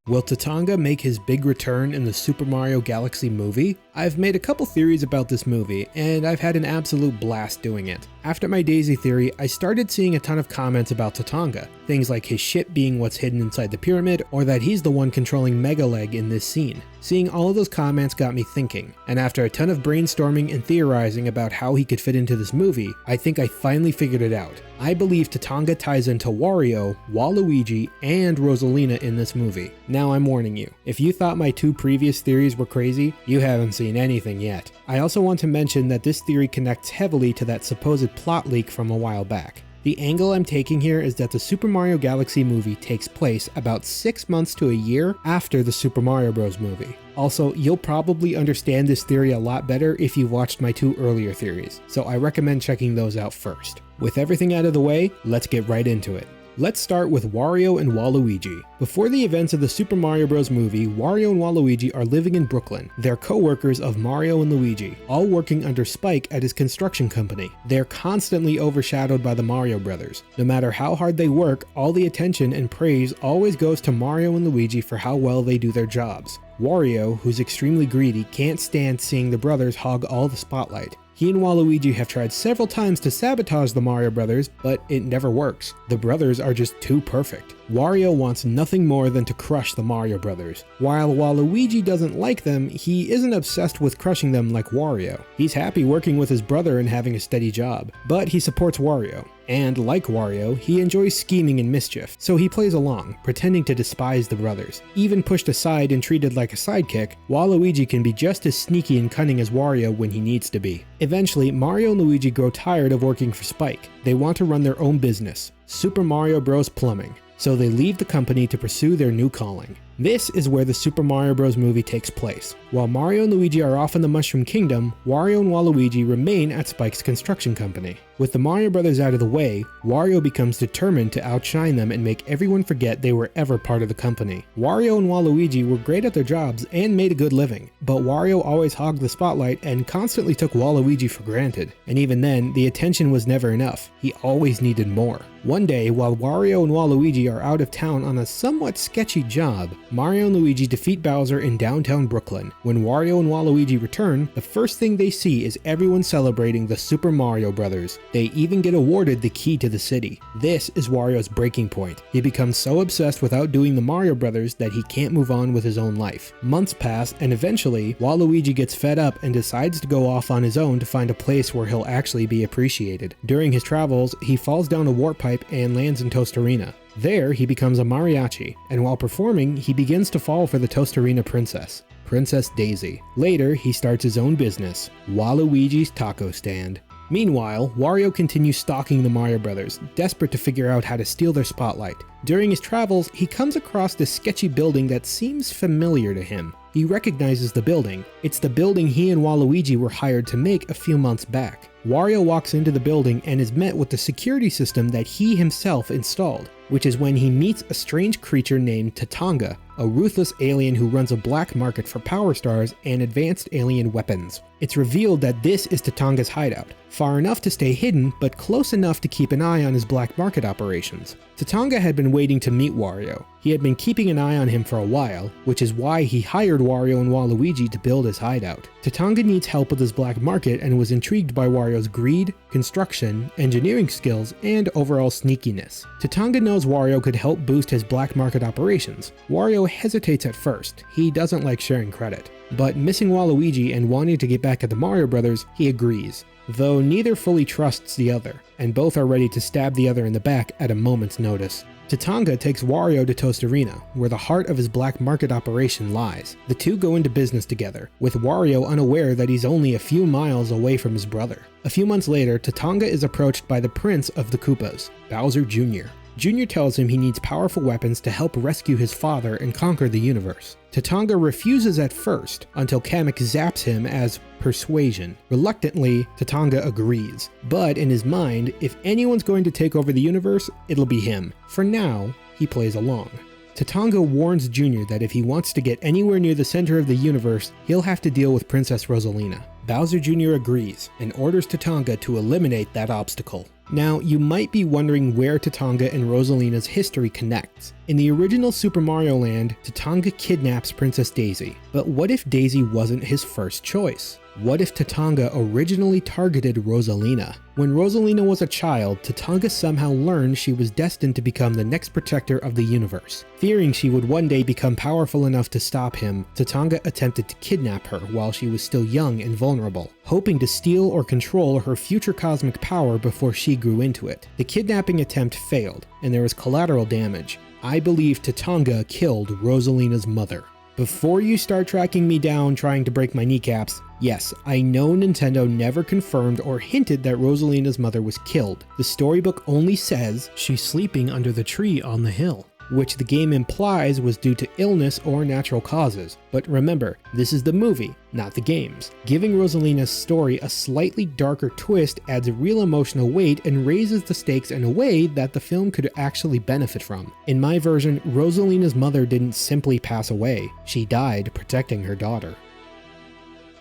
Will Tatanga make his big return in the Super Mario Galaxy movie? I've made a couple theories about this movie, and I've had an absolute blast doing it. After my Daisy theory, I started seeing a ton of comments about Tatanga, things like his ship being what's hidden inside the pyramid, or that he's the one controlling Mega Leg in this scene. Seeing all of those comments got me thinking, and after a ton of brainstorming and theorizing about how he could fit into this movie, I think I finally figured it out. I believe Tatanga ties into Wario, Waluigi, and Rosalina in this movie. Now I'm warning you, if you thought my two previous theories were crazy, you haven't seen anything yet. I also want to mention that this theory connects heavily to that supposed plot leak from a while back. The angle I'm taking here is that the Super Mario Galaxy movie takes place about 6 months to a year after the Super Mario Bros. Movie. Also, you'll probably understand this theory a lot better if you've watched my two earlier theories, so I recommend checking those out first. With everything out of the way, let's get right into it. Let's start with Wario and Waluigi. Before the events of the Super Mario Bros. Movie, Wario and Waluigi are living in Brooklyn. They're co-workers of Mario and Luigi, all working under Spike at his construction company. They're constantly overshadowed by the Mario brothers. No matter how hard they work, all the attention and praise always goes to Mario and Luigi for how well they do their jobs. Wario, who's extremely greedy, can't stand seeing the brothers hog all the spotlight. He and Waluigi have tried several times to sabotage the Mario brothers, but it never works. The brothers are just too perfect. Wario wants nothing more than to crush the Mario brothers. While Waluigi doesn't like them, he isn't obsessed with crushing them like Wario. He's happy working with his brother and having a steady job, but he supports Wario. And like Wario, he enjoys scheming and mischief, so he plays along, pretending to despise the brothers. Even pushed aside and treated like a sidekick, Waluigi can be just as sneaky and cunning as Wario when he needs to be. Eventually, Mario and Luigi grow tired of working for Spike. They want to run their own business, Super Mario Bros. Plumbing. So they leave the company to pursue their new calling. This is where the Super Mario Bros. Movie takes place. While Mario and Luigi are off in the Mushroom Kingdom, Wario and Waluigi remain at Spike's construction company. With the Mario brothers out of the way, Wario becomes determined to outshine them and make everyone forget they were ever part of the company. Wario and Waluigi were great at their jobs and made a good living, but Wario always hogged the spotlight and constantly took Waluigi for granted. And even then, the attention was never enough. He always needed more. One day, while Wario and Waluigi are out of town on a somewhat sketchy job, Mario and Luigi defeat Bowser in downtown Brooklyn. When Wario and Waluigi return, the first thing they see is everyone celebrating the Super Mario Brothers. They even get awarded the key to the city. This is Wario's breaking point. He becomes so obsessed with outdoing the Mario Brothers that he can't move on with his own life. Months pass, and eventually, Waluigi gets fed up and decides to go off on his own to find a place where he'll actually be appreciated. During his travels, he falls down a warp pipe and lands in Tostarena. There, he becomes a mariachi, and while performing, he begins to fall for the Tostarena princess, Princess Daisy. Later, he starts his own business, Waluigi's Taco Stand. Meanwhile, Wario continues stalking the Mario brothers, desperate to figure out how to steal their spotlight. During his travels, he comes across this sketchy building that seems familiar to him. He recognizes the building. It's the building he and Waluigi were hired to make a few months back. Wario walks into the building and is met with the security system that he himself installed, which is when he meets a strange creature named Tatanga, a ruthless alien who runs a black market for power stars and advanced alien weapons. It's revealed that this is Tatanga's hideout, far enough to stay hidden, but close enough to keep an eye on his black market operations. Tatanga had been waiting to meet Wario. He had been keeping an eye on him for a while, which is why he hired Wario and Waluigi to build his hideout. Tatanga needs help with his black market and was intrigued by Wario's greed, construction, engineering skills, and overall sneakiness. Tatanga knows Wario could help boost his black market operations. Wario hesitates at first. He doesn't like sharing credit. But missing Waluigi and wanting to get back at the Mario brothers, he agrees, though neither fully trusts the other, and both are ready to stab the other in the back at a moment's notice. Tatanga takes Wario to Tostarena, where the heart of his black market operation lies. The two go into business together, with Wario unaware that he's only a few miles away from his brother. A few months later, Tatanga is approached by the Prince of the Koopas, Bowser Jr. Jr. tells him he needs powerful weapons to help rescue his father and conquer the universe. Tatanga refuses at first, until Kamek zaps him as persuasion. Reluctantly, Tatanga agrees, but in his mind, if anyone's going to take over the universe, it'll be him. For now, he plays along. Tatanga warns Jr. that if he wants to get anywhere near the center of the universe, he'll have to deal with Princess Rosalina. Bowser Jr. agrees, and orders Tatanga to eliminate that obstacle. Now, you might be wondering where Tatanga and Rosalina's history connects. In the original Super Mario Land, Tatanga kidnaps Princess Daisy. But what if Daisy wasn't his first choice? What if Tatanga originally targeted Rosalina? When Rosalina was a child, Tatanga somehow learned she was destined to become the next protector of the universe. Fearing she would one day become powerful enough to stop him, Tatanga attempted to kidnap her while she was still young and vulnerable, hoping to steal or control her future cosmic power before she grew into it. The kidnapping attempt failed, and there was collateral damage. I believe Tatanga killed Rosalina's mother. Before you start tracking me down trying to break my kneecaps, yes, I know Nintendo never confirmed or hinted that Rosalina's mother was killed. The storybook only says she's sleeping under the tree on the hill, which the game implies was due to illness or natural causes. But remember, this is the movie, not the games. Giving Rosalina's story a slightly darker twist adds real emotional weight and raises the stakes in a way that the film could actually benefit from. In my version, Rosalina's mother didn't simply pass away, she died protecting her daughter.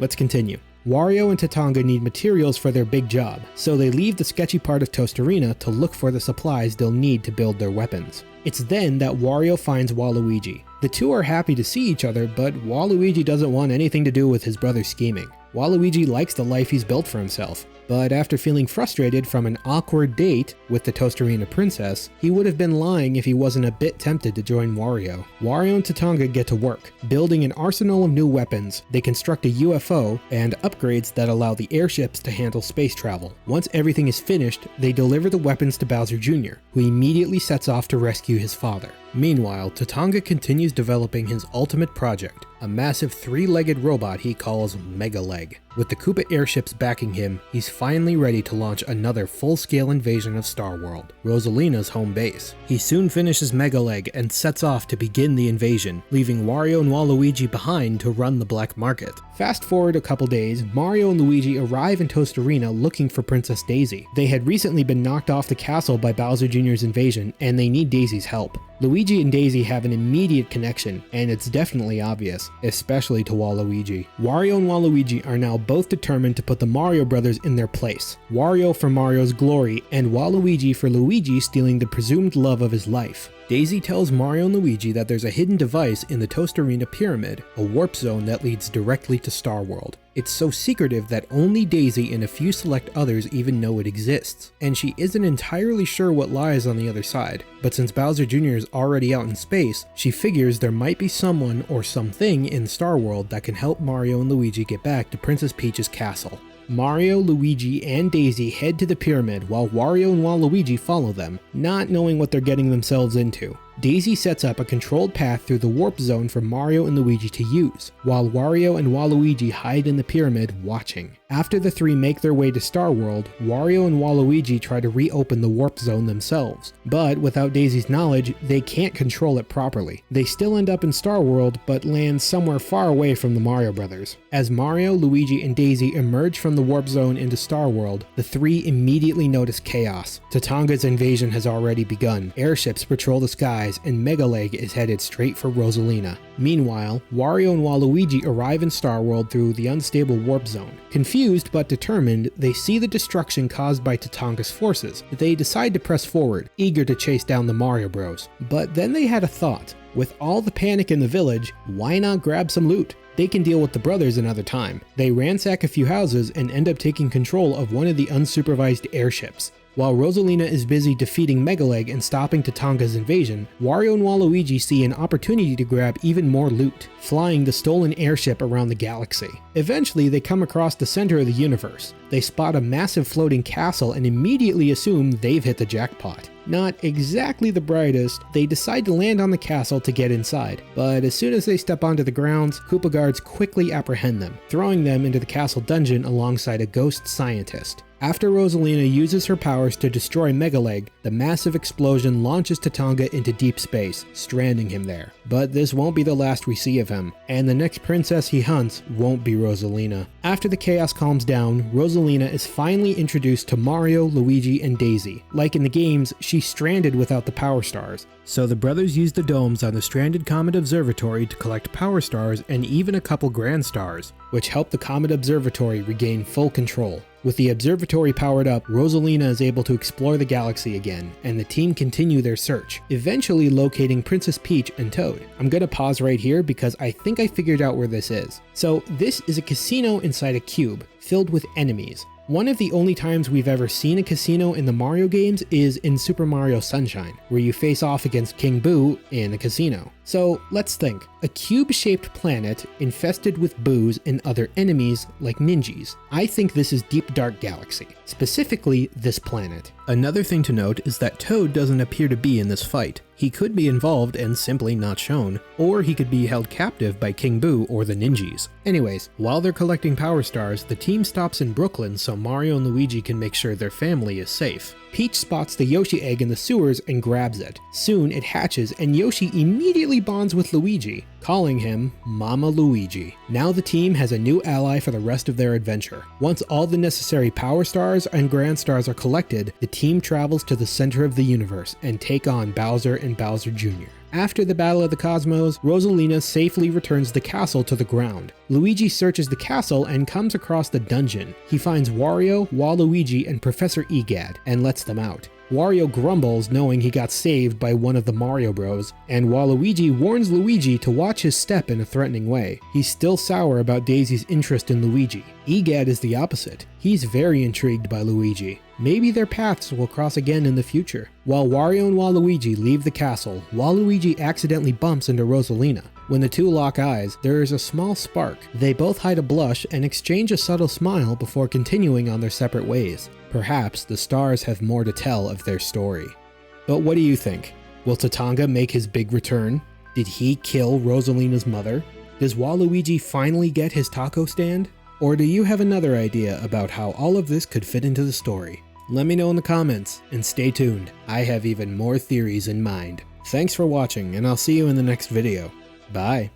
Let's continue. Wario and Tatanga need materials for their big job, so they leave the sketchy part of Tostarena to look for the supplies they'll need to build their weapons. It's then that Wario finds Waluigi. The two are happy to see each other, but Waluigi doesn't want anything to do with his brother's scheming. Waluigi likes the life he's built for himself, but after feeling frustrated from an awkward date with the Tostarena princess, he would have been lying if he wasn't a bit tempted to join Wario. Wario and Tatanga get to work, building an arsenal of new weapons. They construct a UFO and upgrades that allow the airships to handle space travel. Once everything is finished, they deliver the weapons to Bowser Jr., who immediately sets off to rescue his father. Meanwhile, Tatanga continues developing his ultimate project, a massive three-legged robot he calls Mega Leg. With the Koopa airships backing him, he's finally ready to launch another full-scale invasion of Star World, Rosalina's home base. He soon finishes Mega Leg and sets off to begin the invasion, leaving Wario and Waluigi behind to run the black market. Fast forward a couple days, Mario and Luigi arrive in Tostarena looking for Princess Daisy. They had recently been knocked off the castle by Bowser Jr.'s invasion, and they need Daisy's help. Luigi and Daisy have an immediate connection, and it's definitely obvious, especially to Waluigi. Wario and Waluigi are now both determined to put the Mario brothers in their place. Wario for Mario's glory, and Waluigi for Luigi stealing the presumed love of his life. Daisy tells Mario and Luigi that there's a hidden device in the Tostarena Pyramid, a warp zone that leads directly to Star World. It's so secretive that only Daisy and a few select others even know it exists, and she isn't entirely sure what lies on the other side. But since Bowser Jr. is already out in space, she figures there might be someone or something in Star World that can help Mario and Luigi get back to Princess Peach's castle. Mario, Luigi, and Daisy head to the pyramid while Wario and Waluigi follow them, not knowing what they're getting themselves into. Daisy sets up a controlled path through the warp zone for Mario and Luigi to use, while Wario and Waluigi hide in the pyramid watching. After the three make their way to Star World, Wario and Waluigi try to reopen the warp zone themselves, but without Daisy's knowledge, they can't control it properly. They still end up in Star World, but land somewhere far away from the Mario brothers. As Mario, Luigi, and Daisy emerge from the warp zone into Star World, the three immediately notice chaos. Tatanga's invasion has already begun. Airships patrol the skies, and Mega Leg is headed straight for Rosalina. Meanwhile, Wario and Waluigi arrive in Star World through the unstable warp zone. Confused but determined, they see the destruction caused by Tatanga's forces. They decide to press forward, eager to chase down the Mario Bros. But then they had a thought. With all the panic in the village, why not grab some loot? They can deal with the brothers another time. They ransack a few houses and end up taking control of one of the unsupervised airships. While Rosalina is busy defeating Mega Leg and stopping Tatanga's invasion, Wario and Waluigi see an opportunity to grab even more loot, flying the stolen airship around the galaxy. Eventually, they come across the center of the universe. They spot a massive floating castle and immediately assume they've hit the jackpot. Not exactly the brightest, they decide to land on the castle to get inside, but as soon as they step onto the grounds, Koopa guards quickly apprehend them, throwing them into the castle dungeon alongside a ghost scientist. After Rosalina uses her powers to destroy Mega Leg, the massive explosion launches Tatanga into deep space, stranding him there. But this won't be the last we see of him, and the next princess he hunts won't be Rosalina. After the chaos calms down, Rosalina is finally introduced to Mario, Luigi, and Daisy. Like in the games, she's stranded without the Power Stars, so the brothers use the domes on the stranded Comet Observatory to collect Power Stars and even a couple Grand Stars. which help the Comet Observatory regain full control. With the observatory powered up, Rosalina is able to explore the galaxy again, and the team continue their search, eventually locating Princess Peach and Toad. I'm gonna pause right here because I think I figured out where this is. So this is a casino inside a cube, filled with enemies. One of the only times we've ever seen a casino in the Mario games is in Super Mario Sunshine, where you face off against King Boo in a casino. So let's think. A cube-shaped planet infested with boos and other enemies like ninjas. I think this is Deep Dark Galaxy, specifically this planet. Another thing to note is that Toad doesn't appear to be in this fight. He could be involved and simply not shown, or he could be held captive by King Boo or the ninjas. Anyways, while they're collecting Power Stars, the team stops in Brooklyn so Mario and Luigi can make sure their family is safe. Peach spots the Yoshi egg in the sewers and grabs it. Soon it hatches and Yoshi immediately bonds with Luigi, calling him Mama Luigi. Now the team has a new ally for the rest of their adventure. Once all the necessary Power Stars and Grand Stars are collected, the team travels to the center of the universe and take on Bowser and Bowser Jr. After the Battle of the Cosmos, Rosalina safely returns the castle to the ground. Luigi searches the castle and comes across the dungeon. He finds Wario, Waluigi, and Professor Egad and lets them out. Wario grumbles knowing he got saved by one of the Mario Bros, and Waluigi warns Luigi to watch his step in a threatening way. He's still sour about Daisy's interest in Luigi. Egad is the opposite. He's very intrigued by Luigi. Maybe their paths will cross again in the future. While Wario and Waluigi leave the castle, Waluigi accidentally bumps into Rosalina. When the two lock eyes, there is a small spark. They both hide a blush and exchange a subtle smile before continuing on their separate ways. Perhaps the stars have more to tell of their story. But what do you think? Will Tatanga make his big return? Did he kill Rosalina's mother? Does Waluigi finally get his taco stand? Or do you have another idea about how all of this could fit into the story? Let me know in the comments, and stay tuned. I have even more theories in mind. Thanks for watching, and I'll see you in the next video. Bye.